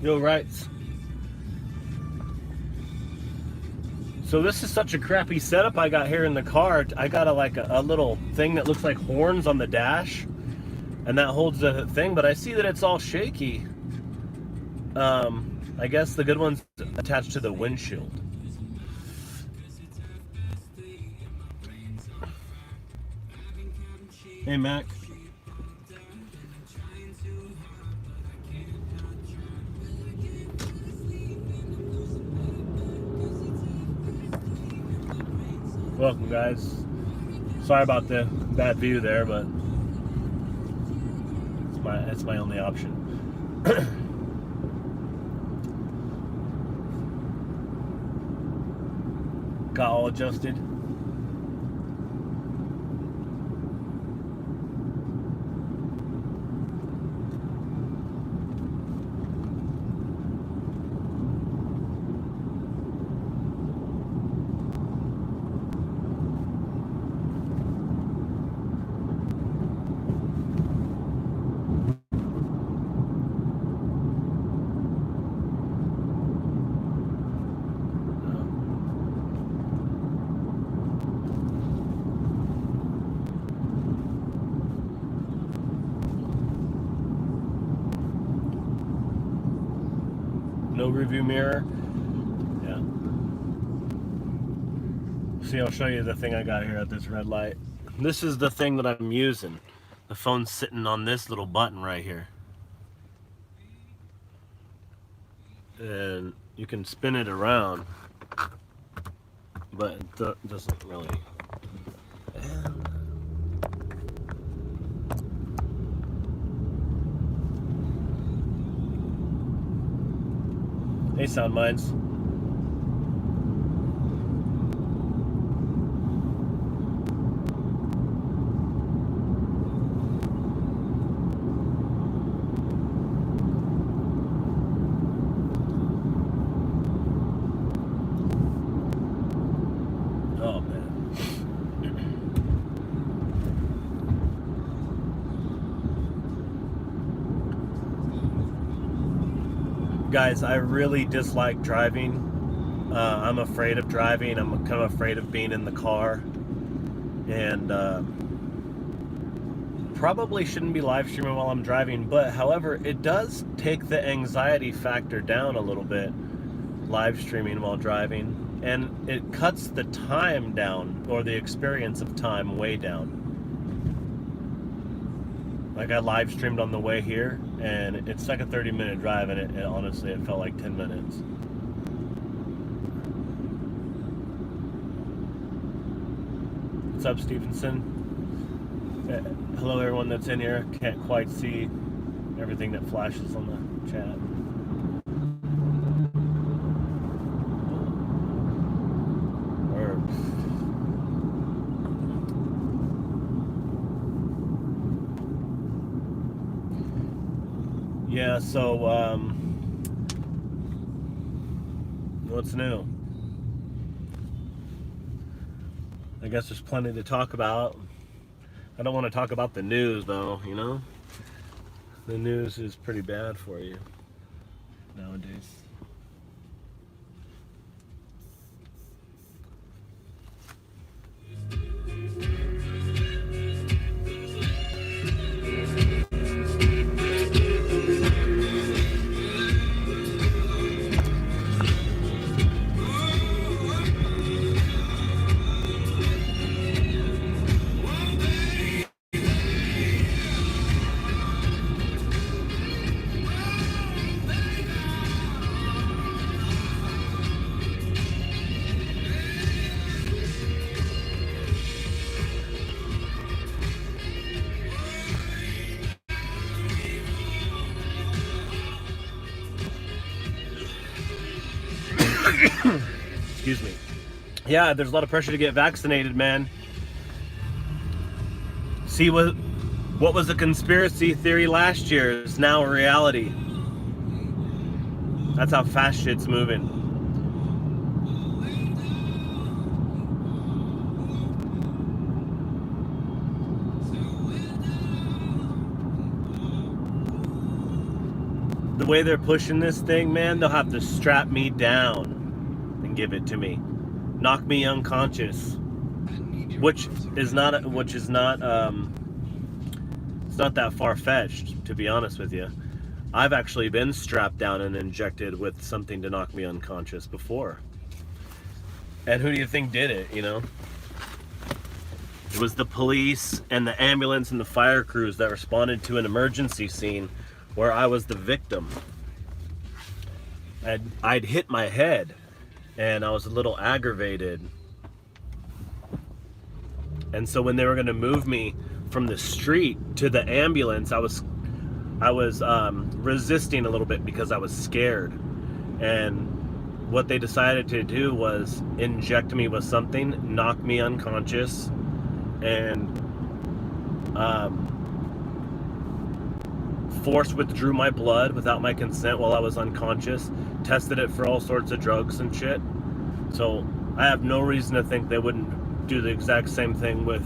Yo, right. So this is such a crappy setup I got here in the car. I got a little thing that looks like horns on the dash, and that holds the thing, but I see that it's all shaky. I guess the good one's attached to the windshield. Hey, Mac. Welcome, guys. Sorry about the bad view there, but it's my only option. Got all adjusted. No review mirror. Yeah. See, I'll show you the thing I got here at this red light. This is the thing that I'm using. The phone's sitting on this little button right here. And you can spin it around, but it doesn't really. Hey, Sound Minds. Oh, man. Guys, I really dislike driving. I'm afraid of driving. I'm kind of afraid of being in the car. And probably shouldn't be live streaming while I'm driving. But however, it does take the anxiety factor down a little bit, live streaming while driving. And it cuts the time down, or the experience of time way down. Like, I live streamed on the way here, and it's like a 30-minute drive, and it honestly, it felt like 10 minutes. What's up, Stevenson? Hello, everyone that's in here. Can't quite see everything that flashes on the chat. Yeah, so, what's new? I guess there's plenty to talk about. I don't want to talk about the news, though, you know? The news is pretty bad for you nowadays. Excuse me. Yeah, there's a lot of pressure to get vaccinated, man. See, what was a conspiracy theory last year is now a reality. That's how fast shit's moving. way they're pushing this thing, man, they'll have to strap me down and give it to me, knock me unconscious, which is not it's not that far-fetched, to be honest with you. I've actually been strapped down and injected with something to knock me unconscious before. And who do you think did it, you know? It was the police and the ambulance and the fire crews that responded to an emergency scene where I was the victim. I'd hit my head and I was a little aggravated. And so when they were going to move me from the street to the ambulance, I was resisting a little bit because I was scared. And what they decided to do was inject me with something, knock me unconscious, and force withdrew my blood without my consent while I was unconscious, tested it for all sorts of drugs and shit. So I have no reason to think they wouldn't do the exact same thing with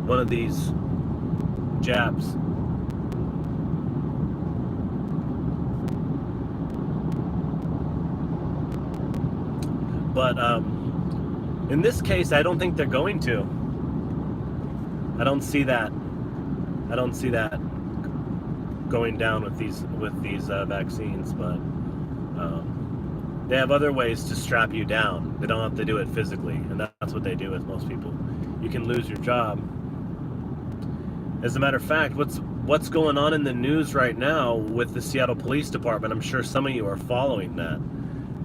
one of these jabs. But in this case, I don't think they're going to. I don't see that going down with these vaccines. But they have other ways to strap you down. They don't have to do it physically, and that's what they do with most people. You can lose your job. As a matter of fact, what's going on in the news right now with the Seattle Police Department? I'm sure some of you are following that.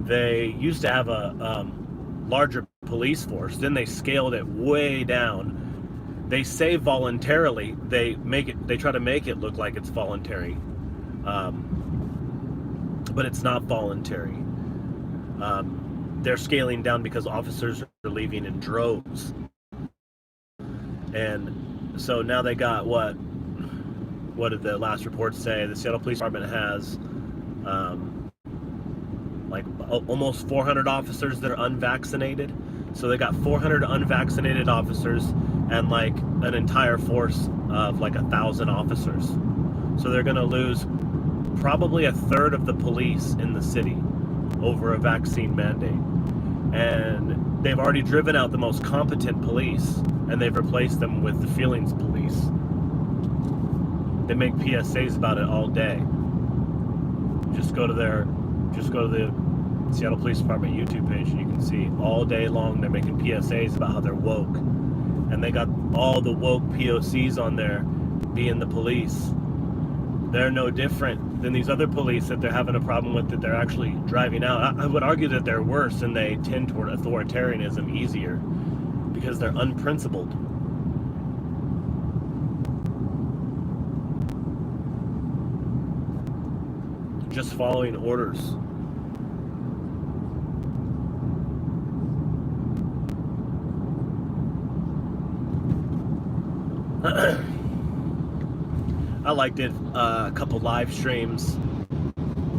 They used to have a larger police force. Then they scaled it way down. They say voluntarily. They try to make it look like it's voluntary, but it's not voluntary. They're scaling down because officers are leaving in droves, and so now they got what did the last report say? The Seattle Police Department has like almost 400 officers that are unvaccinated. So they got 400 unvaccinated officers and like an entire force of like 1,000 officers. So they're going to lose probably a third of the police in the city over a vaccine mandate. And they've already driven out the most competent police, and they've replaced them with the feelings police. They make PSAs about it all day. Just go to the Seattle Police Department YouTube page and you can see all day long they're making PSAs about how they're woke. And they got all the woke POCs on there being the police. They're no different than these other police that they're having a problem with, that they're actually driving out. I would argue that they're worse and they tend toward authoritarianism easier because they're unprincipled. Just following orders. I did a couple live streams.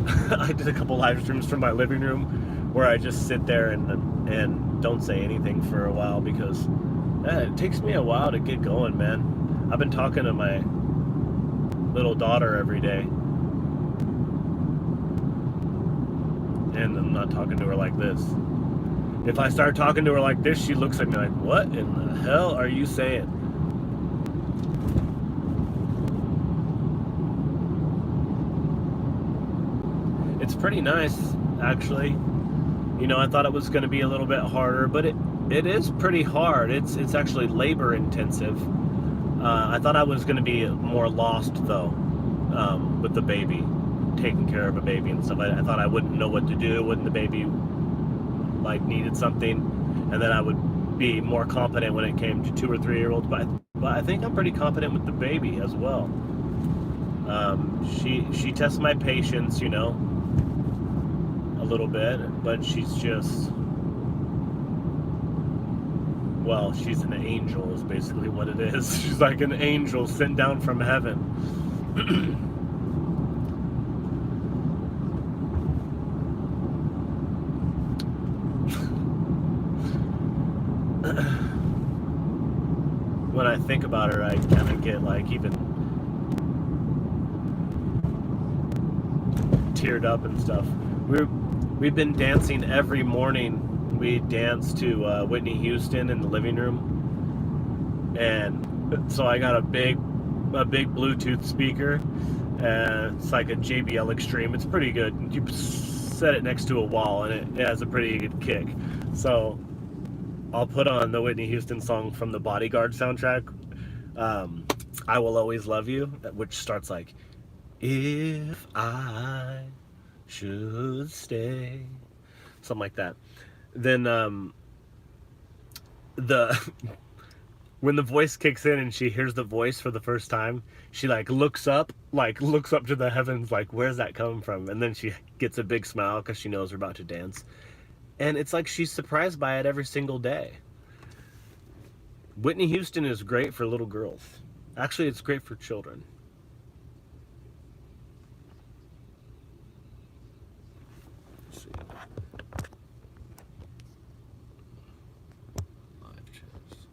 I did a couple live streams from my living room where I just sit there and don't say anything for a while because it takes me a while to get going, man. I've been talking to my little daughter every day, and I'm not talking to her like this. If I start talking to her like this, she looks at me like, what in the hell are you saying? It's pretty nice, actually. You know, I thought it was going to be a little bit harder, but it is pretty hard. It's actually labor intensive. I thought I was going to be more lost, though, with the baby, taking care of a baby and stuff. I thought I wouldn't know what to do when the baby needed something, and then I would be more competent when it came to 2 or 3 year olds. But I think I'm pretty competent with the baby as well. She tests my patience, you know, a little bit, but she's just, well, she's an angel is basically what it is. She's like an angel sent down from heaven. When I think about her, I kind of get like even teared up and stuff. We've been dancing every morning. We dance to Whitney Houston in the living room, and so I got a big Bluetooth speaker. It's like a JBL Extreme. It's pretty good. You set it next to a wall, and it has a pretty good kick. So I'll put on the Whitney Houston song from the Bodyguard soundtrack, "I Will Always Love You," which starts like, "If I should stay," something like that. Then the when the voice kicks in and she hears the voice for the first time, she looks up to the heavens, like, where's that coming from? And then she gets a big smile because she knows we're about to dance. And it's like she's surprised by it every single day. Whitney Houston is great for little girls. Actually, it's great for children. Let's see. Live chats.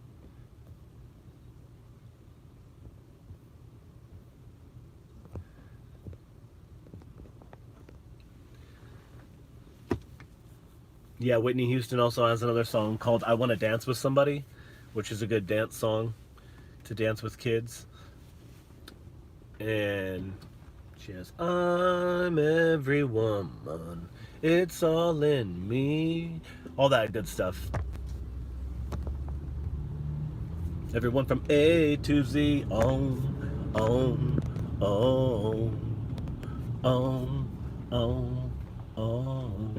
Yeah, Whitney Houston also has another song called "I Want to Dance with Somebody," which is a good dance song to dance with kids. And she has, "I'm every woman, it's all in me," all that good stuff. Everyone from A to Z, on, on, on, on.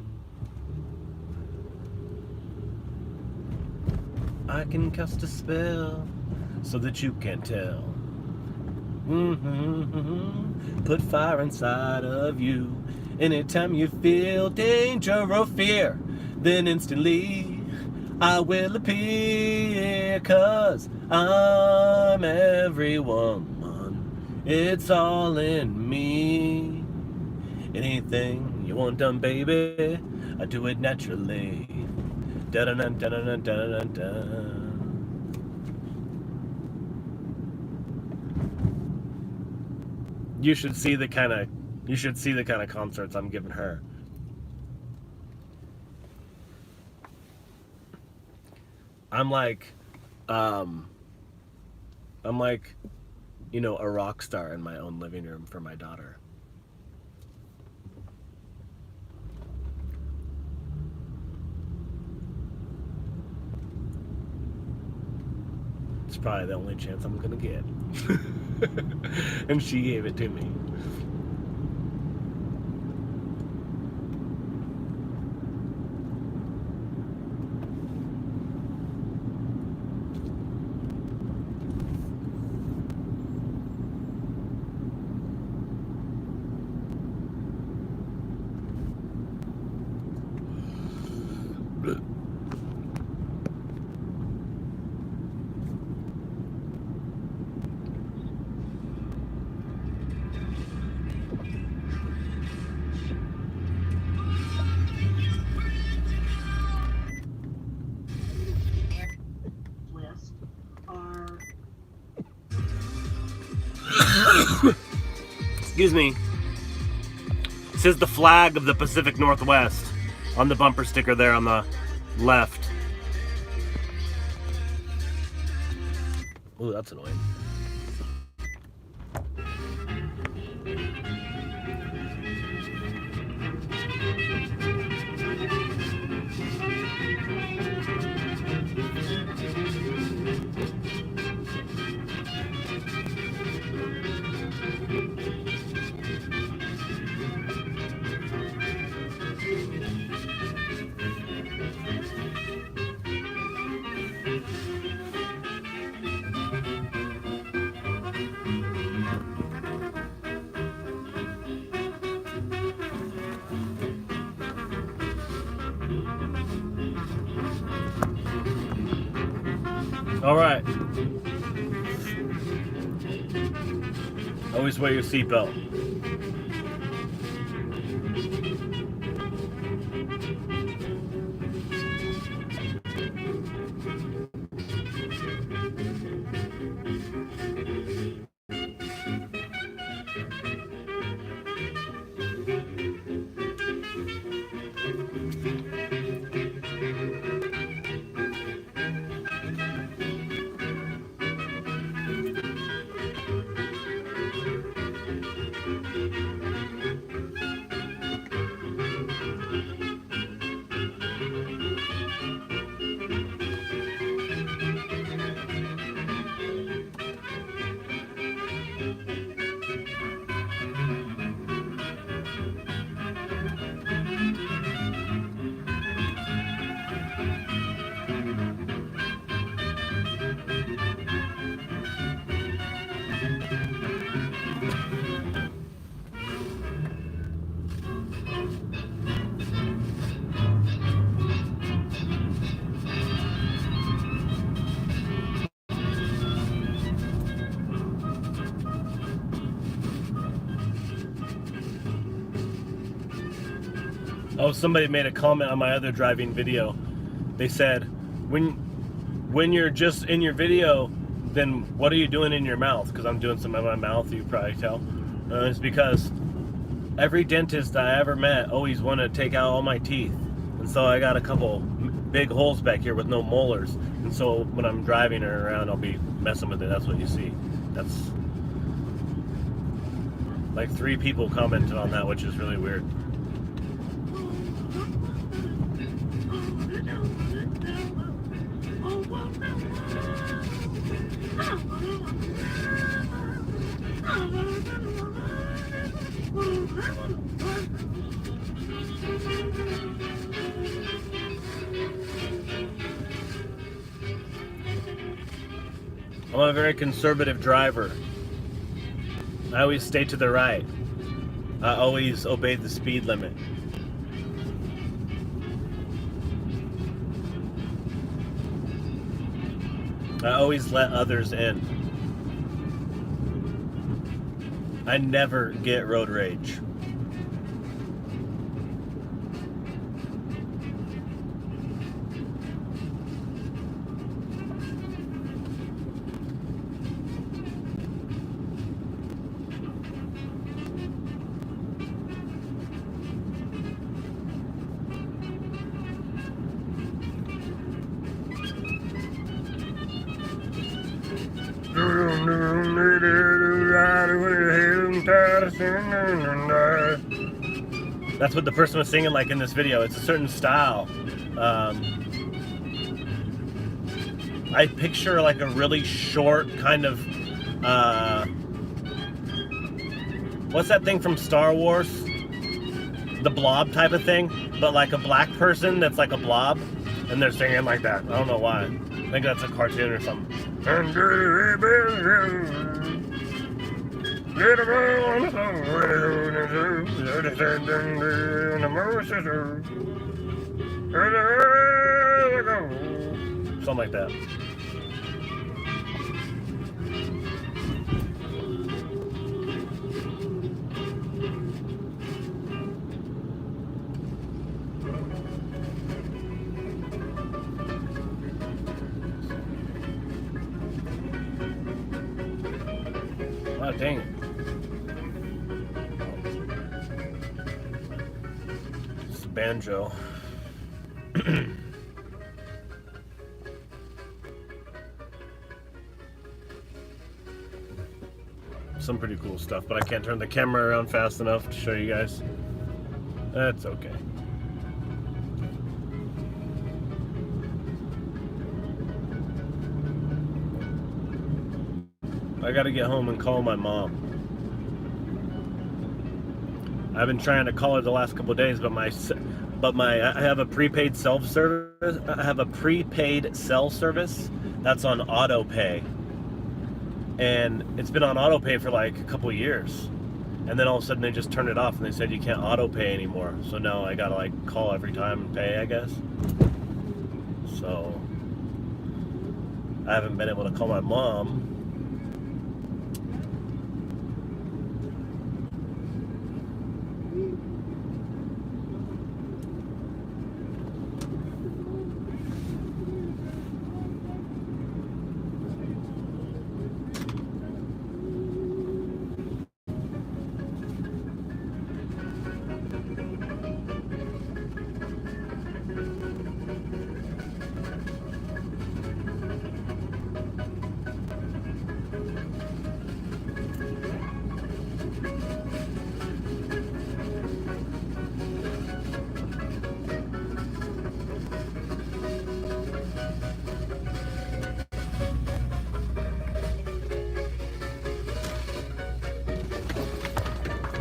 I can cast a spell so that you can't tell. Put fire inside of you. Anytime you feel danger or fear, then instantly I will appear. 'Cause I'm every woman, it's all in me. Anything you want done, baby, I do it naturally. Da-da-dun-da-da-dun-da-da-dun. You should see the kind of concerts I'm giving her. I'm like, a rock star in my own living room for my daughter. It's probably the only chance I'm gonna get. And she gave it to me. Excuse me. It says the flag of the Pacific Northwest on the bumper sticker there on the left. Ooh, that's annoying. All right. Always wear your seatbelt. Oh, somebody made a comment on my other driving video. They said, when you're just in your video, then what are you doing in your mouth? Because I'm doing some in my mouth, you probably tell. It's because every dentist I ever met always wanted to take out all my teeth. And so I got a couple big holes back here with no molars. And so when I'm driving her around, I'll be messing with it. That's what you see. That's like 3 people commented on that, which is really weird. I'm a very conservative driver. I always stay to the right. I always obey the speed limit. I always let others in. I never get road rage. That's what the person was singing like in this video. It's a certain style. I picture like a really short kind of what's that thing from Star Wars? The blob type of thing, but like a black person that's like a blob, and they're singing like that. I don't know why. I think that's a cartoon or something. Something like that. Oh, dang it. It's banjo. Some pretty cool stuff, but I can't turn the camera around fast enough to show you guys. That's okay. I gotta get home and call my mom. I've been trying to call her the last couple of days, but I have a prepaid self-service. I have a prepaid cell service that's on auto pay, and it's been on auto pay for like a couple of years, and then all of a sudden they just turned it off and they said you can't auto pay anymore. So now I gotta like call every time and pay, I guess. So I haven't been able to call my mom.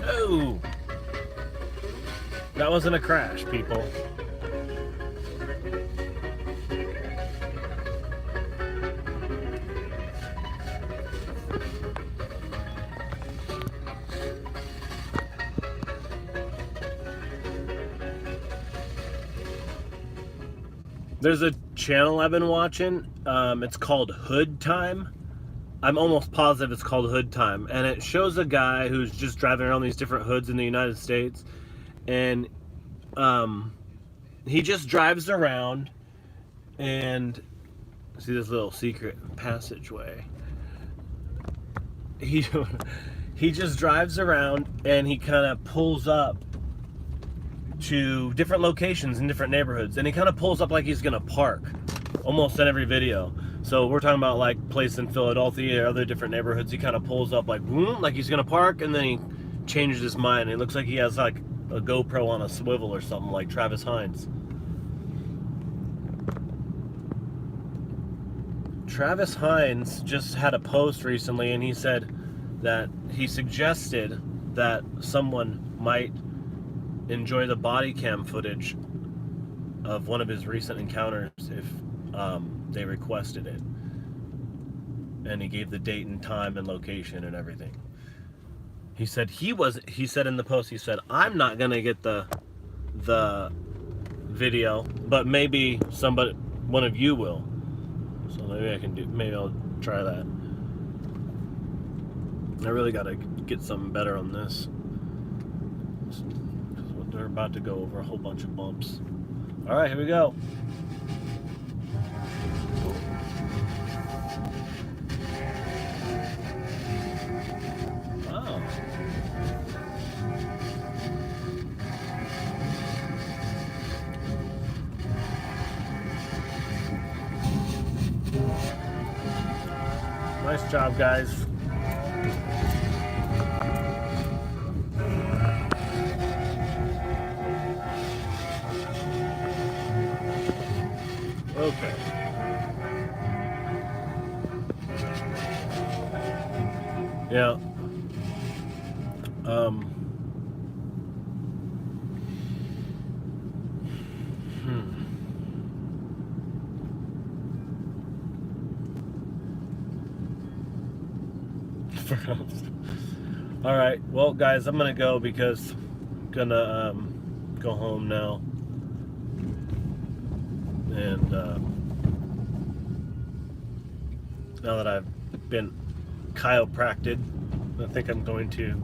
Oh, that wasn't a crash, people. There's a channel I've been watching. It's called Hood Time. I'm almost positive it's called Hood Time, and it shows a guy who's just driving around these different hoods in the United States, and he just drives around and see this little secret passageway. He just drives around and he kind of pulls up to different locations in different neighborhoods, and he kind of pulls up like he's gonna park almost in every video. So we're talking about like place in Philadelphia or other different neighborhoods. He kind of pulls up like boom, like he's gonna park, and then he changes his mind. It looks like he has like a GoPro on a swivel or something, like Travis Hines. Travis Hines just had a post recently, and he said that he suggested that someone might enjoy the body cam footage of one of his recent encounters if they requested it. And he gave the date and time and location and everything. He said he said in the post, he said, I'm not gonna get the video, but maybe one of you will. So maybe I'll try that. I really gotta get something better on this. They're about to go over a whole bunch of bumps. All right, here we go. Wow. Nice job, guys. Okay. Yeah. All right. Well, guys, I'm gonna go because I'm gonna go home now. And now that I've been chiropracted, I think I'm going to.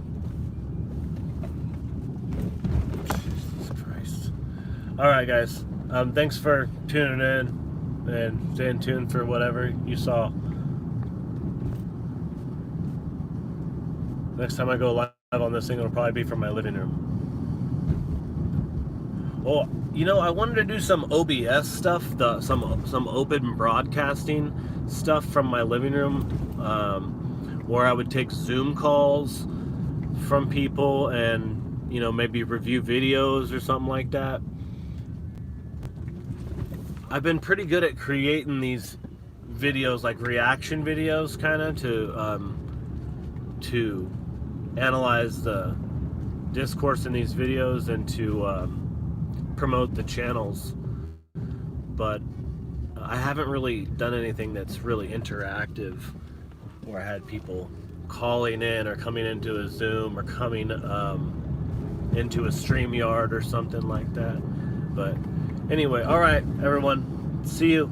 Jesus Christ! All right, guys. Thanks for tuning in and staying tuned for whatever you saw. Next time I go live on this thing, it'll probably be from my living room. Well, you know, I wanted to do some OBS stuff, some open broadcasting stuff from my living room, where I would take Zoom calls from people and, you know, maybe review videos or something like that. I've been pretty good at creating these videos, like reaction videos, kind of to analyze the discourse in these videos and to promote the channels, but I haven't really done anything that's really interactive where I had people calling in or coming into a Zoom or coming into a StreamYard or something like that. But anyway, all right, everyone, see you.